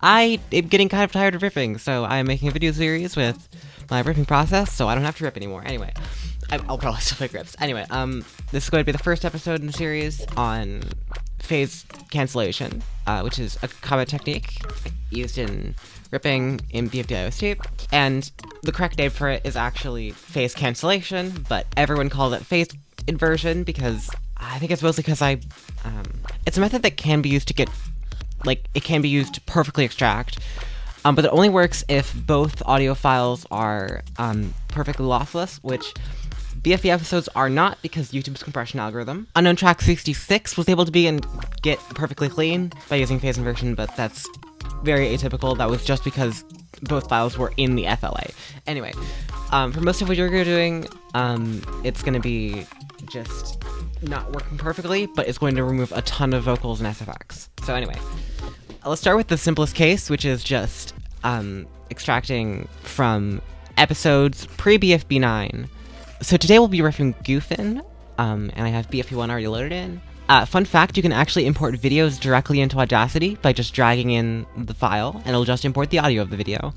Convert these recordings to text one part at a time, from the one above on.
I am getting kind of tired of ripping, so I'm making a video series with my ripping process, so I don't have to rip anymore. Anyway, I'll probably still make rips. Anyway, this is going to be the first episode in the series on phase cancellation, which is a combat technique used in ripping in BFDIOST, and the correct name for it is actually phase cancellation, but everyone calls it phase inversion because I think it's mostly because it's a method that can be used to get, it can be used to perfectly extract, but it only works if both audio files are perfectly lossless, which BFE episodes are not because YouTube's compression algorithm. Unknown Track 66 was able to get perfectly clean by using phase inversion, but that's very atypical. That was just because both files were in the FLA. Anyway, for most of what you're doing, it's going to be just not working perfectly, but it's going to remove a ton of vocals and SFX. So anyway, let's start with the simplest case, which is just extracting from episodes pre-BFB9. So today we'll be riffing Goofin, and I have BFB1 already loaded in. Fun fact, you can actually import videos directly into Audacity by just dragging in the file, and it'll just import the audio of the video.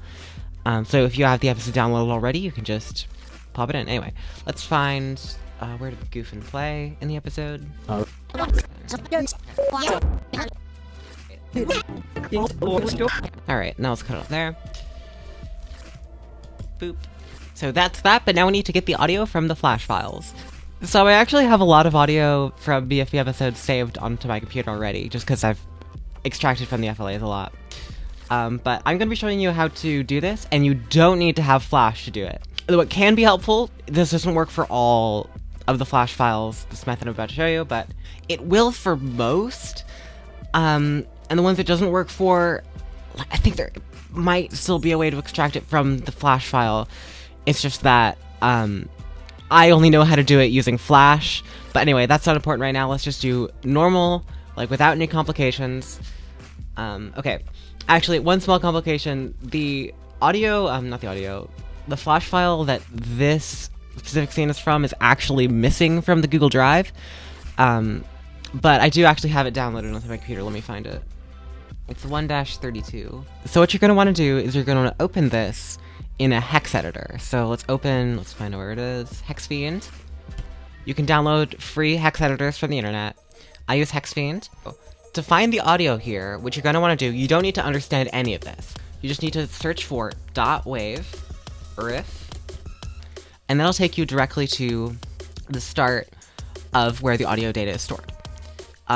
So if you have the episode downloaded already, you can just pop it in. Anyway, let's find, where did Goofin play in the episode? Alright, now let's cut it off there. Boop. So that's that, but now we need to get the audio from the flash files. So I actually have a lot of audio from BFB episodes saved onto my computer already, just because I've extracted from the FLAs a lot. But I'm going to be showing you how to do this, and you don't need to have Flash to do it. What can be helpful, this doesn't work for all of the Flash files, this method I'm about to show you, but it will for most. And the ones it doesn't work for, I think there might still be a way to extract it from the Flash file. It's just that, I only know how to do it using Flash, but anyway, that's not important right now. Let's just do normal, without any complications. Okay, actually, one small complication, the audio, not the audio, the Flash file that this specific scene is from is actually missing from the Google Drive, but I do actually have it downloaded onto my computer. Let me find it. It's 1-32. So what you're going to want to do is you're going to open this in a hex editor. So let's find out where it is. HexFiend. You can download free hex editors from the internet. I use HexFiend. To find the audio here, what you're going to want to do, you don't need to understand any of this. You just need to search for .wave riff, and that'll take you directly to the start of where the audio data is stored.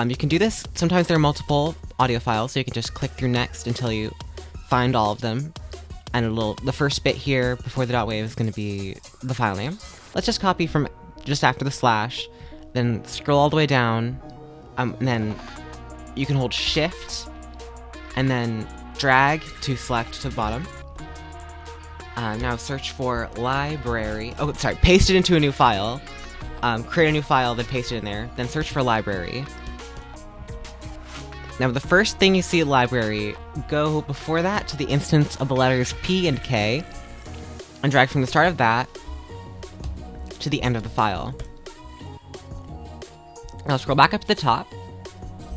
You can do this. Sometimes there are multiple audio files, so you can just click through next until you find all of them. And the first bit here before the .wave is going to be the file name. Let's just copy from just after the slash, then scroll all the way down, and then you can hold Shift, and then drag to select to the bottom. Now search for library. Oh, sorry, paste it into a new file. Create a new file, then paste it in there. Then search for library. Now, the first thing you see at library, go before that to the instance of the letters P and K, and drag from the start of that to the end of the file. Now scroll back up to the top,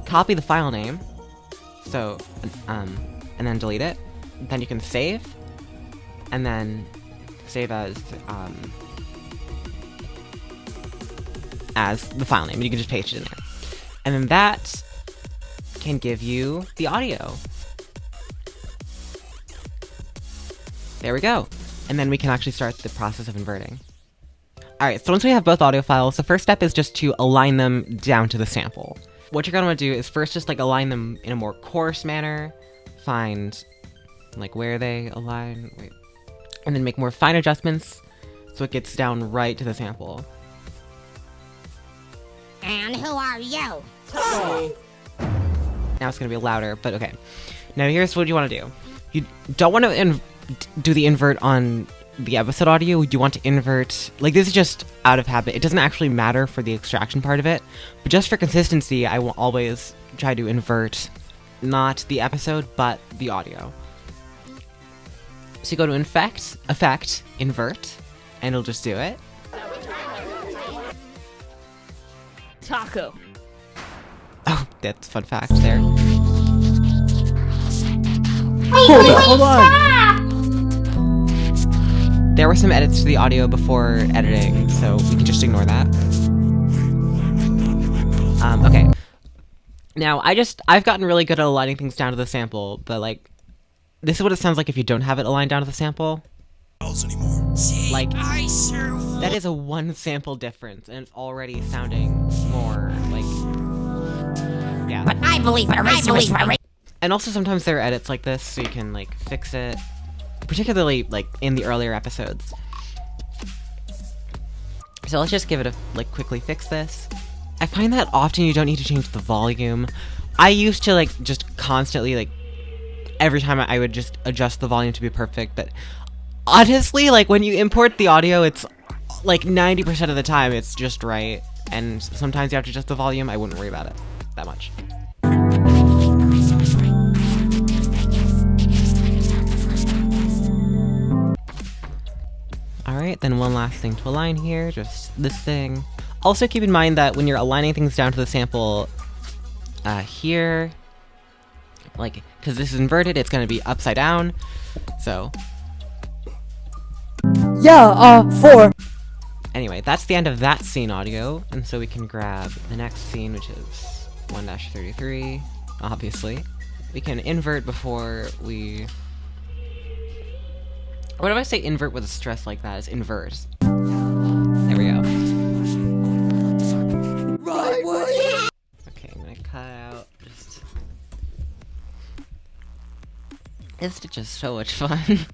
copy the file name, and then delete it. Then you can save, and then save as the file name, and you can just paste it in there. And then that can give you the audio. There we go. And then we can actually start the process of inverting. Alright, so once we have both audio files, the first step is just to align them down to the sample. What you're going to want to do is first just align them in a more coarse manner, find where they align, and then make more fine adjustments so it gets down right to the sample. And who are you? Now it's going to be louder, but okay. Now here's what you want to do. You don't want to do the invert on the episode audio. You want to invert, this is just out of habit. It doesn't actually matter for the extraction part of it, but just for consistency, I will always try to invert not the episode, but the audio. So you go to Effect, Invert, and it'll just do it. Taco. Oh, that's a fun fact there. Hold on! There were some edits to the audio before editing, so we can just ignore that. Okay. Now, I've gotten really good at aligning things down to the sample, but like, this is what it sounds like if you don't have it aligned down to the sample. Like, that is a one sample difference, and it's already sounding more like, yeah. But I believe it. I believe it. And also sometimes there are edits like this, so you can like fix it, particularly like in the earlier episodes. So let's just give it a, like, quickly fix this. I find that often you don't need to change the volume. I used to like just constantly, like, every time I would just adjust the volume to be perfect, but honestly, like, when you import the audio, it's like 90% of the time it's just right, and sometimes you have to adjust the volume. I wouldn't worry about it that much. Alright, then one last thing to align here, just this thing. Also keep in mind that when you're aligning things down to the sample, here, like, because this is inverted, it's going to be upside down, so. Yeah, 4. Anyway, that's the end of that scene audio, and so we can grab the next scene, which is 1-33, obviously. We can invert before we... What if I say invert with a stress like that? It's invert. There we go. Right way! Okay, I'm gonna cut out just... It's just so much fun.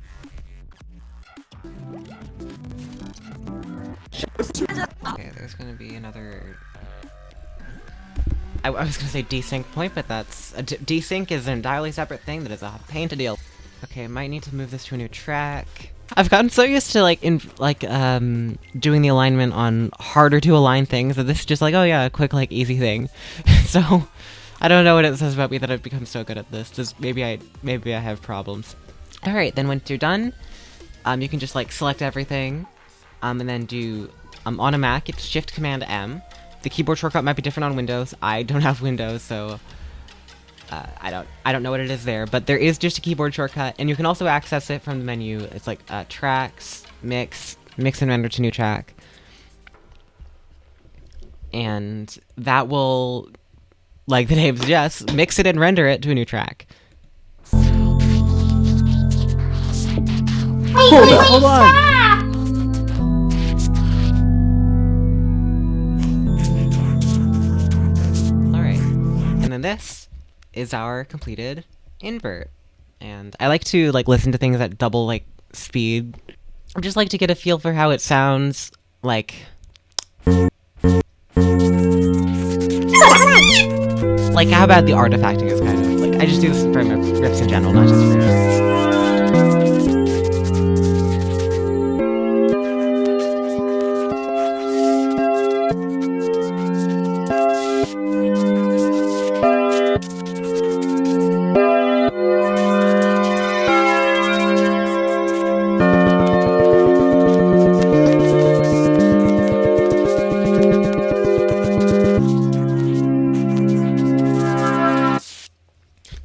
Okay, there's gonna be another... I was gonna say desync point, but that's... desync is an entirely separate thing that is a pain to deal with. Okay, I might need to move this to a new track. I've gotten so used to, like, doing the alignment on harder to align things that this is just like, oh yeah, a quick, like, easy thing. So, I don't know what it says about me that I've become so good at this. Maybe I have problems. Alright, then once you're done, you can just, like, select everything, and then do, on a Mac, it's Shift-Command-M. The keyboard shortcut might be different on Windows. I don't have Windows, so... I don't know what it is there, but there is just a keyboard shortcut, and you can also access it from the menu. It's like, tracks, mix and render to new track. And that will, like the name suggests, mix it and render it to a new track. Hold on! Alright, and then this is our completed invert. And I like to, like, listen to things at double, like, speed. I just like to get a feel for how it sounds, like... like how bad the artifacting is, kind of. Like, I just do this for my rips in general, not just for this.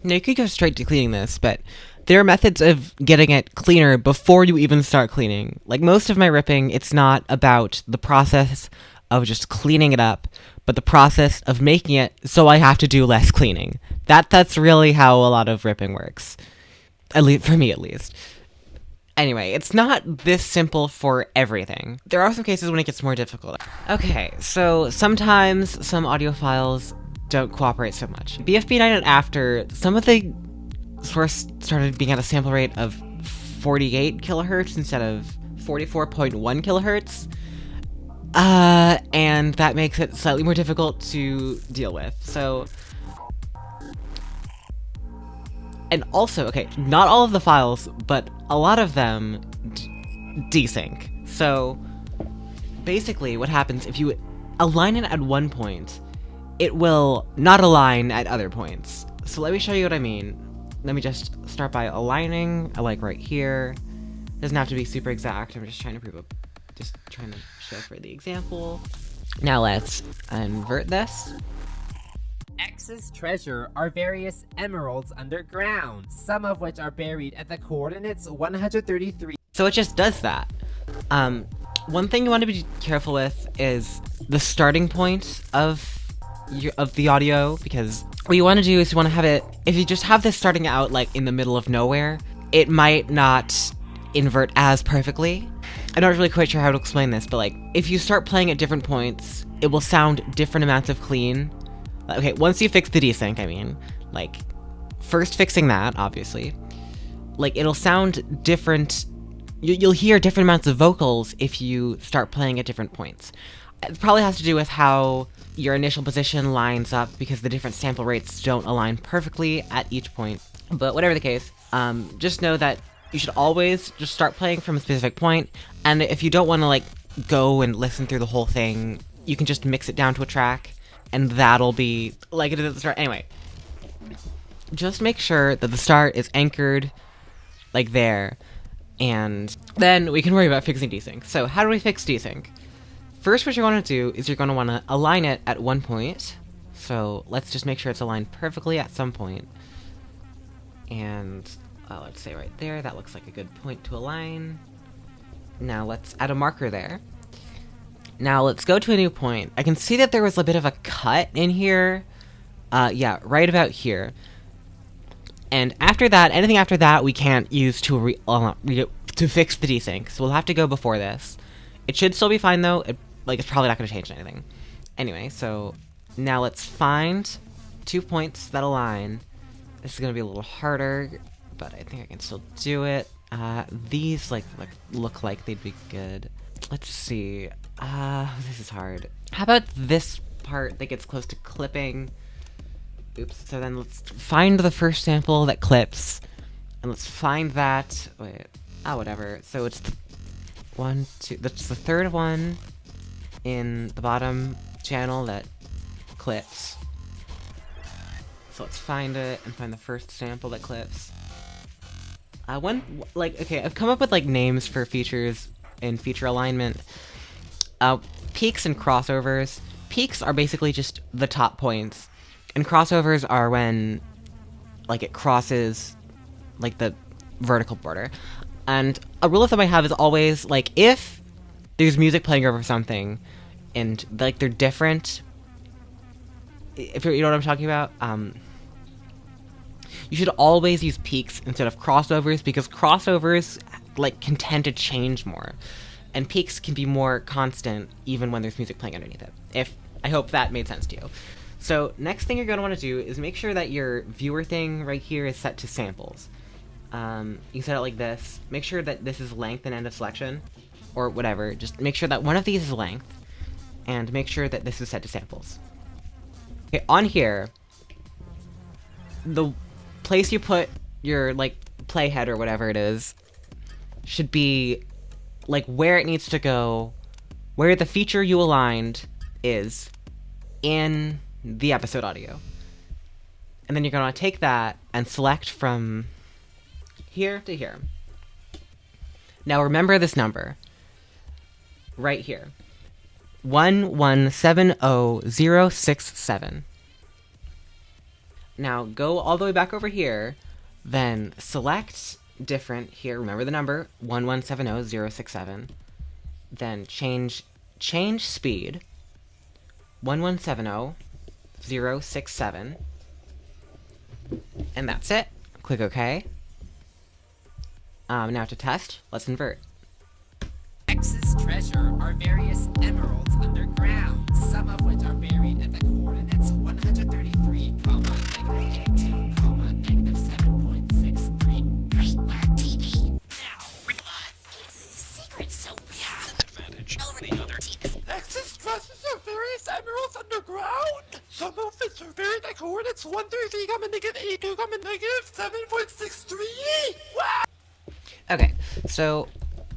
Now, you could go straight to cleaning this, but there are methods of getting it cleaner before you even start cleaning. Like, most of my ripping, it's not about the process of just cleaning it up, but the process of making it so I have to do less cleaning. That's really how a lot of ripping works. At least, for me at least. Anyway, it's not this simple for everything. There are some cases when it gets more difficult. Okay, so sometimes some audio files don't cooperate so much. BFB 9 and after, some of the source started being at a sample rate of 48 kilohertz instead of 44.1 kilohertz. And that makes it slightly more difficult to deal with. So, and also, okay, not all of the files, but a lot of them desync. So, basically what happens if you align it at one point, it will not align at other points. So let me show you what I mean. Let me just start by aligning, like right here. Doesn't have to be super exact, I'm just trying to trying to show for the example. Now let's invert this. X's treasure are various emeralds underground, some of which are buried at the coordinates 133. So it just does that. One thing you want to be careful with is the starting point of the audio, because what you want to do is you want to have it, if you just have this starting out like in the middle of nowhere, it might not invert as perfectly. I'm not really quite sure how to explain this, but like if you start playing at different points, it will sound different amounts of clean. Okay, once you fix the desync, I mean, like first fixing that, obviously, like it'll sound different. You'll hear different amounts of vocals if you start playing at different points. It probably has to do with how your initial position lines up, because the different sample rates don't align perfectly at each point. But whatever the case, just know that you should always just start playing from a specific point, and if you don't want to like go and listen through the whole thing, you can just mix it down to a track, and that'll be like it is at the start. Anyway, just make sure that the start is anchored like there, and then we can worry about fixing desync. So how do we fix desync? First, what you're going to do is you're going to want to align it at one point. So let's just make sure it's aligned perfectly at some point. And let's say right there, that looks like a good point to align. Now let's add a marker there. Now let's go to a new point. I can see that there was a bit of a cut in here. Yeah, right about here. And after that, anything after that we can't use to fix the desync. So we'll have to go before this. It should still be fine though. It's probably not going to change anything. Anyway, so now let's find 2 points that align. This is going to be a little harder, but I think I can still do it. These look like they'd be good. Let's see. This is hard. How about this part that gets close to clipping? Oops. So then let's find the first sample that clips, and let's find that. Wait. Whatever. So it's the one, two. That's the third one in the bottom channel that clips. So let's find it and find the first sample that clips. Okay, I've come up with like names for features in feature alignment. Peaks and crossovers. Peaks are basically just the top points, and crossovers are when like it crosses like the vertical border. And a rule of thumb I have is always like if there's music playing over something and like they're different, if you know what I'm talking about, you should always use peaks instead of crossovers, because crossovers like can tend to change more, and peaks can be more constant even when there's music playing underneath it. I hope that made sense to you. So next thing you're going to want to do is make sure that your viewer thing right here is set to samples. You can set it like this. Make sure that this is length and end of selection, or whatever. Just make sure that one of these is length, and make sure that this is set to samples. Okay, on here, the place you put your like playhead or whatever it is should be like where it needs to go, where the feature you aligned is in the episode audio. And then you're going to take that and select from here to here. Now remember this number right here, 1170067. Now go all the way back over here, then select different here. Remember the number 1170067. Then change speed 1170067, and that's it. Click OK. Now to test, let's invert. X's treasure are various emeralds underground, some of which are buried at the coordinates 133, -8, -7.63. Now, secret so bad. Advantage over the other teams. X's treasures are various emeralds underground. Some of which are buried at coordinates 133, -8, -7.63. Wow! Okay, so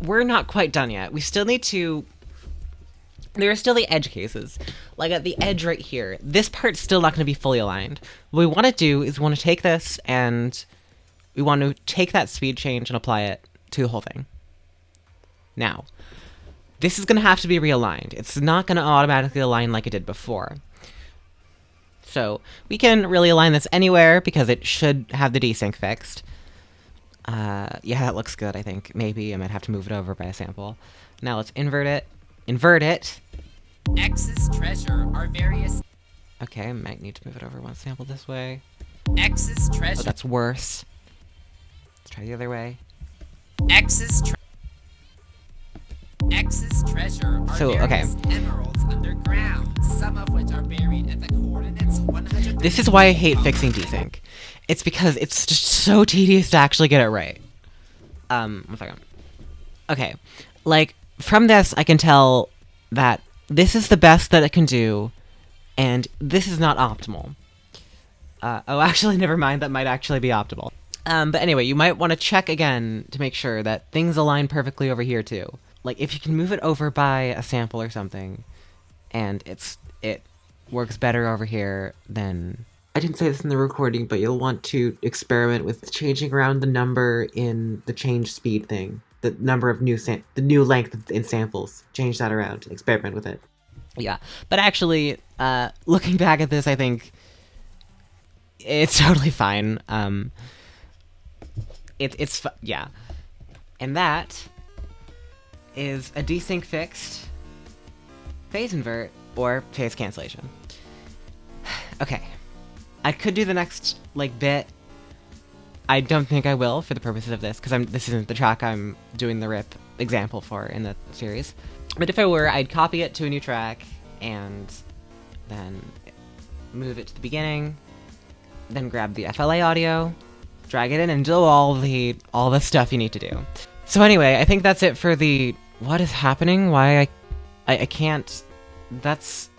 we're not quite done yet. We still need to... There are still the edge cases. Like at the edge right here, this part's still not going to be fully aligned. What we want to do is we want to take this and we want to take that speed change and apply it to the whole thing. Now, this is going to have to be realigned. It's not going to automatically align like it did before. So we can really align this anywhere because it should have the desync fixed. Yeah, that looks good, I think. Maybe I might have to move it over by a sample. Now let's invert it. Invert it. X's treasure are various. Okay, I might need to move it over one sample this way. X's Oh, treasure. that's worse. Let's try the other way. X's treasure are So, okay. various emeralds underground, some of which are buried at the coordinates 100. This is why I hate fixing desync. It's because it's just so tedious to actually get it right. One second. Okay, like, from this I can tell that this is the best that it can do, and this is not optimal. Oh, actually, never mind, that might actually be optimal. But anyway, you might want to check again to make sure that things align perfectly over here too. Like, if you can move it over by a sample or something, and it works better over here, then... I didn't say this in the recording, but you'll want to experiment with changing around the number in the change speed thing. The number of the new length in samples. Change that around. Experiment with it. Yeah, but actually, looking back at this, I think it's totally fine. Yeah. And that is a desync fixed, phase invert, or phase cancellation. Okay. I could do the next, like, bit. I don't think I will for the purposes of this, because this isn't the track I'm doing the rip example for in the series. But if I were, I'd copy it to a new track, and then move it to the beginning, then grab the FLA audio, drag it in, and do all the stuff you need to do. So anyway, I think that's it for the what is happening, why I can't, that's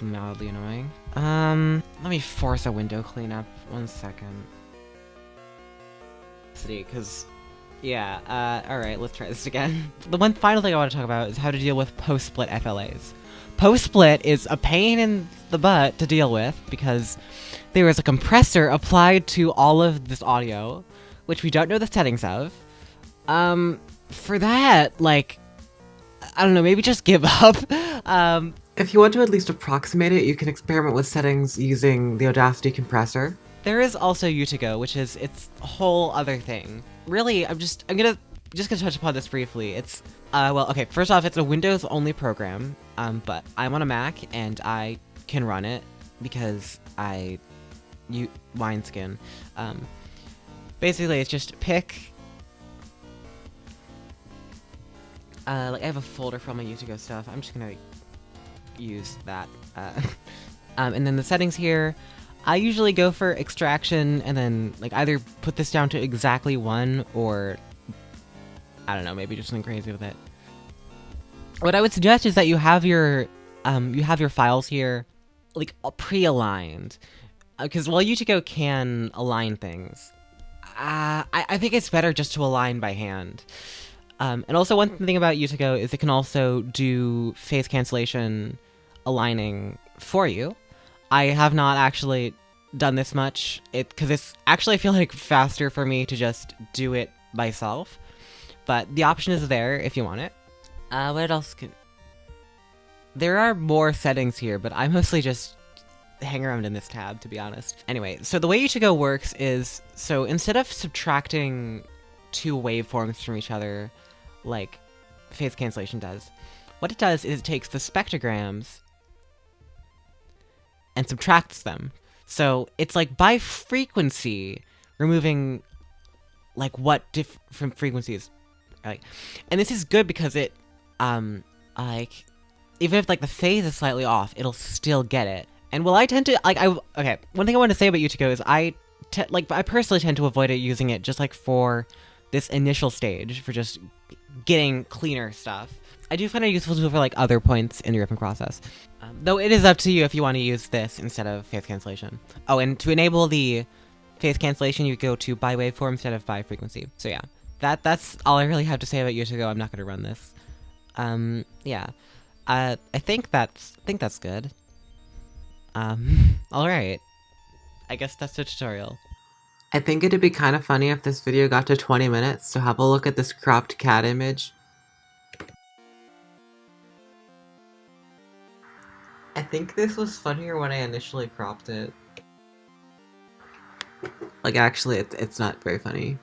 mildly annoying. Let me force a window cleanup, 1 second. Because, yeah, alright, let's try this again. The one final thing I want to talk about is how to deal with post-split FLAs. Post-split is a pain in the butt to deal with, because there is a compressor applied to all of this audio, which we don't know the settings of. For that, like, I don't know, maybe just give up. If you want to at least approximate it, you can experiment with settings using the Audacity compressor. There is also utagoe, which is its whole other thing. Really, I'm gonna touch upon this briefly. It's, well, okay, first off, it's a Windows-only program, but I'm on a Mac, and I can run it, because wineskin. Basically, it's just pick, like, I have a folder for all my utagoe stuff. I'm just gonna use that. And then the settings here, I usually go for extraction, and then, like, either put this down to exactly 1, or, I don't know, maybe do something crazy with it. What I would suggest is that you have your files here, like, pre-aligned. Because while utagoe can align things, I think it's better just to align by hand. And also one thing about utagoe is it can also do phase cancellation aligning for you. I have not actually done this much, because it's actually, I feel like, faster for me to just do it myself. But the option is there if you want it. What else there are more settings here, but I mostly just hang around in this tab, to be honest. Anyway, so the way utagoe works is, so instead of subtracting two waveforms from each other, like phase cancellation does, what it does is it takes the spectrograms and subtracts them. So it's like by frequency, removing like what different frequencies, like, and this is good because it, like, even if like the phase is slightly off, it'll still get it. And well, I tend to, like, okay, one thing I want to say about utagoe is I personally tend to avoid it using it just like for this initial stage, for just getting cleaner stuff. I do find it useful to for like other points in your ripping process. Though it is up to you if you want to use this instead of phase cancellation. Oh, and to enable the phase cancellation, you go to by waveform instead of by frequency. So yeah, that's all I really have to say about utagoe. I'm not going to run this. Yeah. I think that's good. Alright. I guess that's the tutorial. I think it'd be kind of funny if this video got to 20 minutes, so have a look at this cropped cat image. I think this was funnier when I initially cropped it. Like, actually, it's not very funny.